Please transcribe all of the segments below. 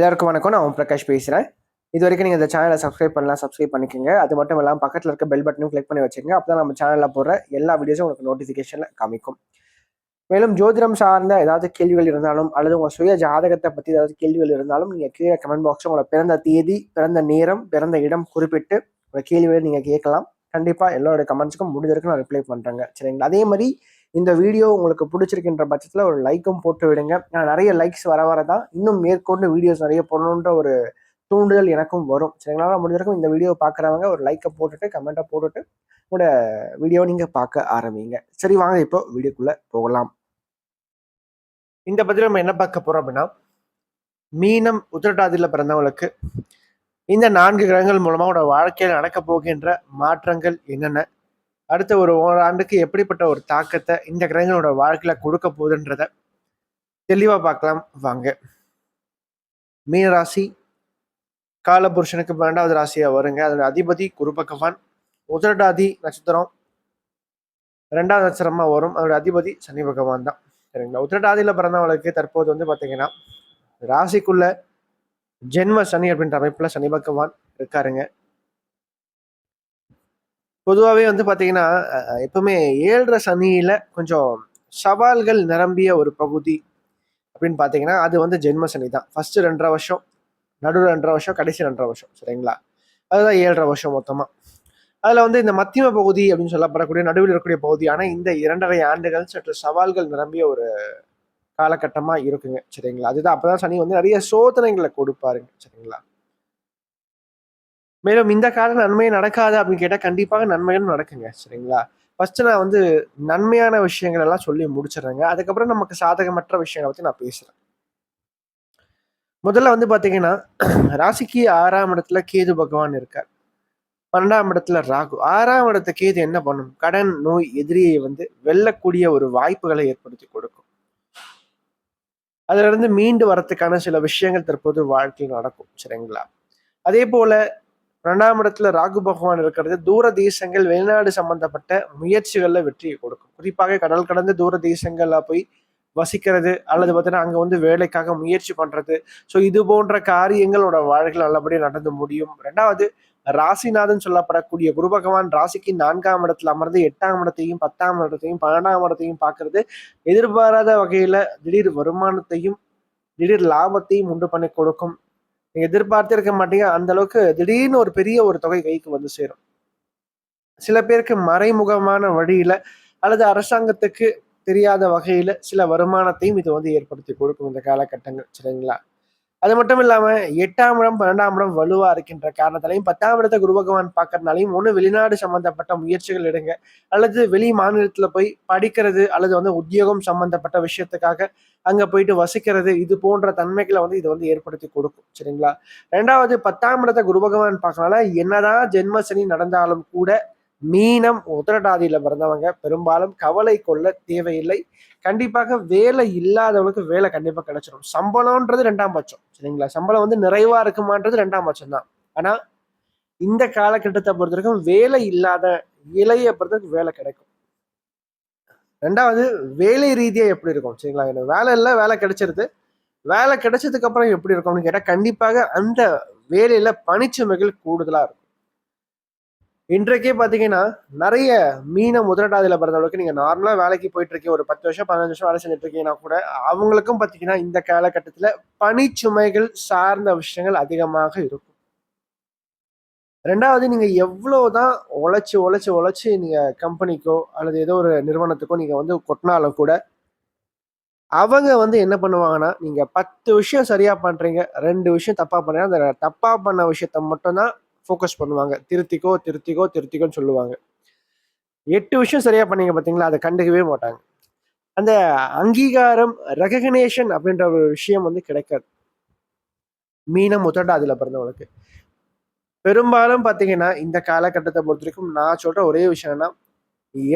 எல்லாருக்கும் வணக்கம். நான் ஓம் பிரகாஷ் பேசுகிறேன். இது வரைக்கும் நீங்கள் இந்த சேனலை சப்ஸ்கிரைப் பண்ணலாம், சப்ஸ்கிரைப் பண்ணிக்கோங்க. அது மட்டும் இல்லாமல் பக்கத்தில் இருக்க பெல் பட்டனும் கிளிக் பண்ணி வச்சுக்கோங்க. அப்போ தான் நம்ம சேனலில் போடுற எல்லா வீடியோஸும் உங்களுக்கு நோட்டிஃபிகேஷனில் காமிக்கும். மேலும் ஜோதிடம் சார்ந்த ஏதாவது கேள்விகள் இருந்தாலும் அல்லது உங்கள் சுய ஜாதகத்தை பற்றி ஏதாவது கேள்விகள் இருந்தாலும் நீங்கள் கீழே கமெண்ட் பாக்ஸில் உங்களோட பிறந்த தேதி, பிறந்த நேரம், பிறந்த இடம் குறிப்பிட்டு உங்கள் கேள்விகளை நீங்கள் கேட்கலாம். கண்டிப்பாக எல்லோருடைய கமெண்ட்ஸுக்கும் முடிஞ்ச வரைக்கும் நான் ரிப்ளை பண்ணுறேங்க. சரிங்களா? அதே மாதிரி இந்த வீடியோ உங்களுக்கு பிடிச்சிருக்கின்ற பட்சத்தில் ஒரு லைக்கும் போட்டு விடுங்க. நிறைய லைக்ஸ் வர தான் இன்னும் மேற்கொண்டு வீடியோஸ் நிறைய போடணுன்ற ஒரு தூண்டுதல் எனக்கும் வரும். சரிங்களா? முடிஞ்சிருக்கும் இந்த வீடியோ பார்க்குறவங்க ஒரு லைக்கை போட்டுட்டு கமெண்ட்டை போட்டுட்டு உங்களோட வீடியோ நீங்கள் பார்க்க ஆரம்பிங்க. சரி, வாங்க இப்போ வீடியோக்குள்ளே போகலாம். இந்த பதில் நம்ம என்ன பார்க்க போகிறோம் அப்படின்னா, மீனம் உத்திரட்டாதியில் பிறந்தவங்களுக்கு இந்த 4 கிரகங்கள் மூலமாக உங்களோட வாழ்க்கையில் நடக்க போகின்ற மாற்றங்கள் என்னென்ன, அடுத்த ஒரு ஆண்டுக்கு எப்படிப்பட்ட ஒரு தாக்கத்தை இந்த கிரகங்களோட வாழ்க்கையில கொடுக்க போகுதுன்றத தெளிவா பார்க்கலாம் வாங்க. மீனராசி காலபுருஷனுக்கு 12வது ராசியா வருங்க. அதோட அதிபதி குரு பகவான். உத்திரட்டாதி நட்சத்திரம் 2வது நட்சத்திரமா வரும். அதோட அதிபதி சனி பகவான் தான். சரிங்களா? உத்திரட்டாதியில பிறந்தவங்களுக்கு தற்போது வந்து பாத்தீங்கன்னா ராசிக்குள்ள ஜென்ம சனி அப்படின்ற அமைப்புல சனி பகவான் இருக்காருங்க. பொதுவாகவே வந்து பார்த்தீங்கன்னா எப்பவுமே 7.5 சனியில கொஞ்சம் சவால்கள் நிரம்பிய ஒரு பகுதி அப்படின்னு பார்த்தீங்கன்னா அது வந்து ஜென்ம சனி தான். ஃபர்ஸ்ட் 2.5 வருஷம், நடுவில் 2.5 வருஷம், கடைசி 2.5 வருஷம். சரிங்களா? அதுதான் 7.5 வருஷம் மொத்தமா. அதுல வந்து இந்த மத்தியம பகுதி அப்படின்னு சொல்லப்படக்கூடிய நடுவில் இருக்கக்கூடிய பகுதியான இந்த 2.5 ஆண்டுகள் சற்று சவால்கள் நிரம்பிய ஒரு காலகட்டமா இருக்குங்க. சரிங்களா? அதுதான் அப்பதான் சனி வந்து நிறைய சோதனைகளை கொடுப்பாருங்க. சரிங்களா? மேலும் இந்த கால நன்மை நடக்காது அப்படின்னு கேட்டால் கண்டிப்பாக நன்மைகளும் நடக்குங்க. சரிங்களா? ஃபர்ஸ்ட் நான் வந்து நன்மையான விஷயங்கள் எல்லாம் சொல்லி முடிச்சிடுறேங்க. அதுக்கப்புறம் நமக்கு சாதகமற்ற விஷயங்களை பற்றி நான் பேசுறேன். முதல்ல வந்து பாத்தீங்கன்னா ராசிக்கு 6ஆம் இடத்துல கேது பகவான் இருக்கார். 12ஆம் இடத்துல ராகு. 6ஆம் இடத்த கேது என்ன பண்ணும்? கடன், நோய், எதிரியை வந்து வெல்லக்கூடிய ஒரு வாய்ப்புகளை ஏற்படுத்தி கொடுக்கும். அதுல இருந்து மீண்டு வரத்துக்கான சில விஷயங்கள் தற்போது வாழ்க்கையில் நடக்கும். சரிங்களா? அதே போல 2ஆம் இடத்துல ராகு பகவான் இருக்கிறது தூர தேசங்கள், வெளிநாடு சம்பந்தப்பட்ட முயற்சிகள்ல வெற்றியை கொடுக்கும். குறிப்பாக கடல் கடந்த தூர தேசங்கள்ல போய் வசிக்கிறது அல்லது பார்த்தீங்கன்னா அங்க வந்து வேலைக்காக முயற்சி பண்றது. ஸோ இது போன்ற காரியங்களோட வாழ்க்கையில் நல்லபடியாக நடந்து முடியும். 2வது ராசிநாதன் சொல்லப்படக்கூடிய குரு பகவான் ராசிக்கு 4ஆம் இடத்துல அமர்ந்து 8ஆம் இடத்தையும் 10ஆம் இடத்தையும் 12ஆம் இடத்தையும் பார்க்கறது எதிர்பாராத வகையில திடீர் வருமானத்தையும் திடீர் லாபத்தையும் உண்டு பண்ணி கொடுக்கும். நீங்க எதிர்பார்த்தே இருக்க மாட்டீங்க, அந்த அளவுக்கு திடீர்னு ஒரு பெரிய ஒரு தொகை கைக்கு வந்து சேரும். சில பேருக்கு மறைமுகமான வழியில அல்லது அரசாங்கத்துக்கு தெரியாத வகையில சில வருமானத்தையும் இது வந்து ஏற்படுத்தி கொடுக்கும் இந்த காலகட்டங்கள். சரிங்களா? அது மட்டும் இல்லாம 8ஆம் இடம் 12ஆம் இடம் வலுவா இருக்கின்ற காரணத்தாலையும் 10ஆம் இடத்தை குரு பகவான் பார்க்கறதுனாலையும் ஒண்ணு வெளிநாடு சம்பந்தப்பட்ட முயற்சிகள் எடுங்க, அல்லது வெளி மாநிலத்துல போய் படிக்கிறது அல்லது வந்து உத்தியோகம் சம்பந்தப்பட்ட விஷயத்துக்காக அங்க போயிட்டு வசிக்கிறது, இது போன்ற தன்மைகளை வந்து இது வந்து ஏற்படுத்தி கொடுக்கும். சரிங்களா? 2வது 10ஆம் இடத்தை குரு பகவான் பார்க்கறதுனால என்னதான் ஜென்ம சனி நடந்தாலும் கூட மீனம் உத்திரட்டாதியில பிறந்தவங்க பெரும்பாலும் கவலை கொள்ள தேவையில்லை. கண்டிப்பாக வேலை இல்லாதவங்களுக்கு வேலை கண்டிப்பா கிடைச்சிடும். சம்பளம்ன்றது 2ஆம் பட்சம். சரிங்களா? சம்பளம் வந்து நிறைவா இருக்குமான்றது 2ஆம் பட்சம் தான். ஆனா இந்த காலகட்டத்தை பொறுத்த வரைக்கும் வேலை இல்லாத இளைய பொறுத்தவரைக்கும் வேலை கிடைக்கும். 2வது வேலை ரீதியா எப்படி இருக்கும்? சரிங்களா? எனக்கு வேலை இல்லை, வேலை கிடைச்சிருது. வேலை கிடைச்சதுக்கு அப்புறம் எப்படி இருக்கும்னு கேட்டா கண்டிப்பாக அந்த வேலையில பணிச்சுமைகள் கூடுதலா இருக்கும். இன்றைக்கே பார்த்தீங்கன்னா நிறைய மீனம் உத்திரட்டாதியில பிறந்தவங்களுக்கு நீங்க நார்மலா வேலைக்கு போயிட்டு இருக்கீங்க, ஒரு 10 வருஷம் 15 வருஷம் வேலை செஞ்சுட்டு இருக்கீங்கன்னா கூட அவங்களுக்கும் பார்த்தீங்கன்னா இந்த காலகட்டத்துல பணிச்சுமைகள் சார்ந்த விஷயங்கள் அதிகமாக இருக்கும். 2வது நீங்க எவ்வளவுதான் உழைச்சு உழைச்சு உழைச்சு நீங்க கம்பெனிக்கோ அல்லது ஏதோ ஒரு நிறுவனத்துக்கோ நீங்க வந்து கொட்டினாலும் கூட அவங்க வந்து என்ன பண்ணுவாங்கன்னா, நீங்க 10 விஷயம் சரியா பண்றீங்க, 2 விஷயம் தப்பா பண்றீங்க, அந்த தப்பா பண்ண விஷயத்த மட்டும் தான் ஃபோக்கஸ் பண்ணுவாங்க. திருத்திக்கோ, திருத்திக்கோ, திருத்திக்கோன்னு சொல்லுவாங்க. 8 விஷயம் சரியா பண்ணீங்க பார்த்தீங்களா, அத கண்டுக்கவே மாட்டாங்க. அந்த அங்கீகாரம், ரெகக்னேஷன் அப்படின்ற ஒரு விஷயம் வந்து கிடைக்காது. மீனம் உத்திரட்டாதியில பிறந்தவங்களுக்கு. பெரும்பாலும் பார்த்தீங்கன்னா, இந்த காலகட்டத்த பொறுத்தவரைக்கும் நான் சொல்ற ஒரே விஷயம் என்னன்னா,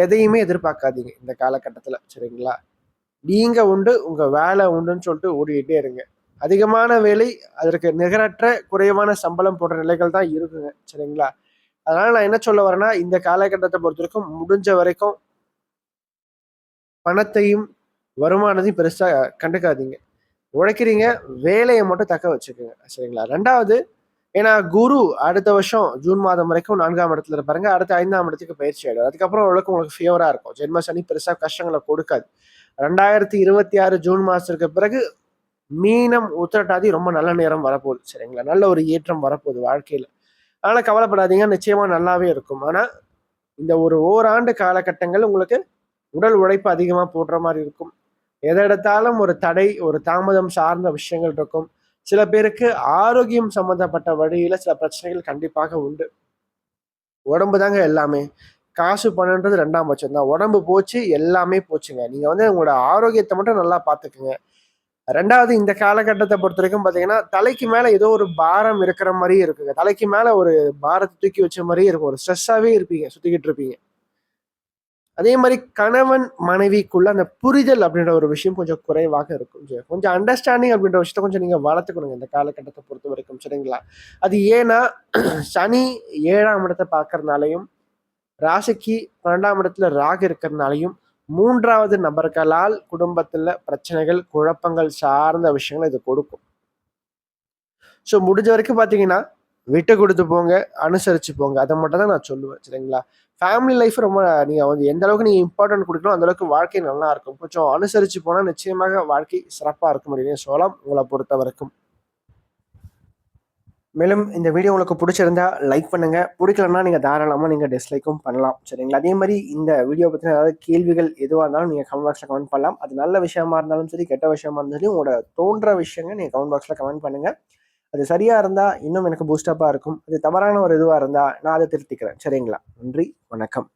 எதையுமே எதிர்பார்க்காதீங்க இந்த காலகட்டத்துல. சரிங்களா? நீங்க உண்டு, உங்க வேலை உண்டுன்னு சொல்லிட்டு ஓடிட்டே இருங்க. அதிகமான வேலை, அதற்கு நிகரற்ற குறைவான சம்பளம் போன்ற நிலைகள் தான் இருக்குங்க. சரிங்களா? அதனால நான் என்ன சொல்ல வரேன்னா, இந்த காலகட்டத்தை பொறுத்தவரைக்கும் முடிஞ்ச வரைக்கும் பணத்தையும், வருமானத்தையும் பெருசா கண்டுக்காதீங்க. உழைக்கிறீங்க, வேலையை மட்டும் தக்க வச்சுக்கோங்க. சரிங்களா? 2வது, ஏன்னா குரு அடுத்த வருஷம் ஜூன் மாதம் வரைக்கும் 4ஆம் இடத்துல இருப்பாருங்க. அடுத்த 5ஆம் இடத்துக்கு பயிற்சி ஆயிடுவார். அதுக்கப்புறம் ஓரளவுக்கு உங்களுக்கு ஃபேவரா இருக்கும். ஜென்ம சனி பெருசா கஷ்டங்கள கொடுக்காது. 2026 ஜூன் மாசத்துக்கு பிறகு மீனம், உத்திரட்டாதி ரொம்ப நல்ல நேரம் வரப்போகுது. சரிங்களா? நல்ல ஒரு ஏற்றம் வரப்போகுது வாழ்க்கையில. அதனால கவலைப்படாதீங்க. நிச்சயமா நல்லாவே இருக்கும். ஆனா, இந்த ஒரு ஓராண்டு காலகட்டங்கள் உங்களுக்கு உடல் உழைப்பு அதிகமா போடுற மாரி இருக்கும். எத எடுத்தாலும் ஒரு தடை, ஒரு தாமதம் சார்ந்த விஷயங்கள் இருக்கும். சில பேருக்கு ஆரோக்கியம் சம்பந்தப்பட்ட வழியில சில பிரச்சனைகள் கண்டிப்பாக உண்டு. உடம்பு தாங்க எல்லாமே. காசு, பணம்ன்றது 2ஆம் பட்சம் தான். உடம்பு போச்சு, எல்லாமே போச்சுங்க. நீங்க வந்து உங்களோட ஆரோக்கியத்த மட்டும் நல்லா பார்த்துக்கங்க. 2வது, இந்த காலகட்டத்த பொறுத்தவரைக்கும் பார்த்தீங்கன்னா, தலைக்கு மேல ஏதோ ஒரு பாரம் இருக்கிற மாரியே இருக்குங்க. தலைக்கு மேல ஒரு பாரத்த தூக்கி வச்ச மாரியே இருக்கும். ஒரு ஸ்ட்ரெஸ்ஸாவே இருப்பீங்க, சுத்திக்கிட்டு இருப்பீங்க. அதே மாரி கணவன், மனைவிக்குள்ள அந்த புரிதல் அப்படின்ற ஒரு விஷயம் கொஞ்சம் குறைவாக இருக்கும். கொஞ்சம் அண்டர்ஸ்டாண்டிங் அப்படின்ற விஷயத்த கொஞ்சம் நீங்க வளர்த்துக்கணுங்க இந்த காலகட்டத்த பொறுத்தவரைக்கும். சரிங்களா? அது ஏன்னா, சனி 7ஆம் இடத்த பார்க்கறனாலயும், ராசிக்கு 12ஆம் இடத்துல ராகு இருக்கிறனாலயும், 3வது நபர்களால் குடும்பத்துல பிரச்சனைகள், குழப்பங்கள் சார்ந்த விஷயங்கள இது கொடுக்கும். ஸோ முடிஞ்ச வரைக்கும் பார்த்தீங்கன்னா, விட்டு குடுத்து போங்க, அனுசரிச்சு போங்க. அத மட்டும் தான் நான் சொல்லுவேன். சரிங்களா? ஃபேமிலி லைஃப் ரொம்ப நீங்க வந்து எந்த அளவுக்கு நீங்க இம்பார்ட்டன்ட் குடுக்கறோ, அந்த அளவுக்கு வாழ்க்கை நல்லா இருக்கும். கொஞ்சம் அனுசரிச்சு போனா நிச்சயமாக வாழ்க்கை சிறப்பா இருக்கும் அப்டின்னே சொல்லலாம், உங்கள பொறுத்தவரைக்கும். மேலும் இந்த வீடியோ உங்களுக்கு புடிச்சிருந்தா லைக் பண்ணுங்க. புடிக்கலன்னா நீங்க தாராளமா நீங்க டிஸ்லைக்கும் பண்ணலாம். சரிங்களா? அதே மாரி இந்த வீடியோ பத்தின ஏதாவது கேள்விகள் எதுவா இருந்தாலும் நீங்க கமெண்ட் பாக்ஸ்ல கமெண்ட் பண்ணலாம். அது நல்ல விஷயமா இருந்தாலும் சரி, கெட்ட விஷயமா இருந்தாலும் சரி, உங்களோட தோன்ற விஷயங்கள் நீங்க கமெண்ட் பாக்ஸ்ல கமெண்ட் பண்ணுங்க. அது சரியா இருந்தா இன்னும் எனக்கு பூஸ்டப்பா இருக்கும். அது தவறான ஒரு இதுவா இருந்தா நான் அத திருத்திக்கிறேன். சரிங்களா? நன்றி, வணக்கம்.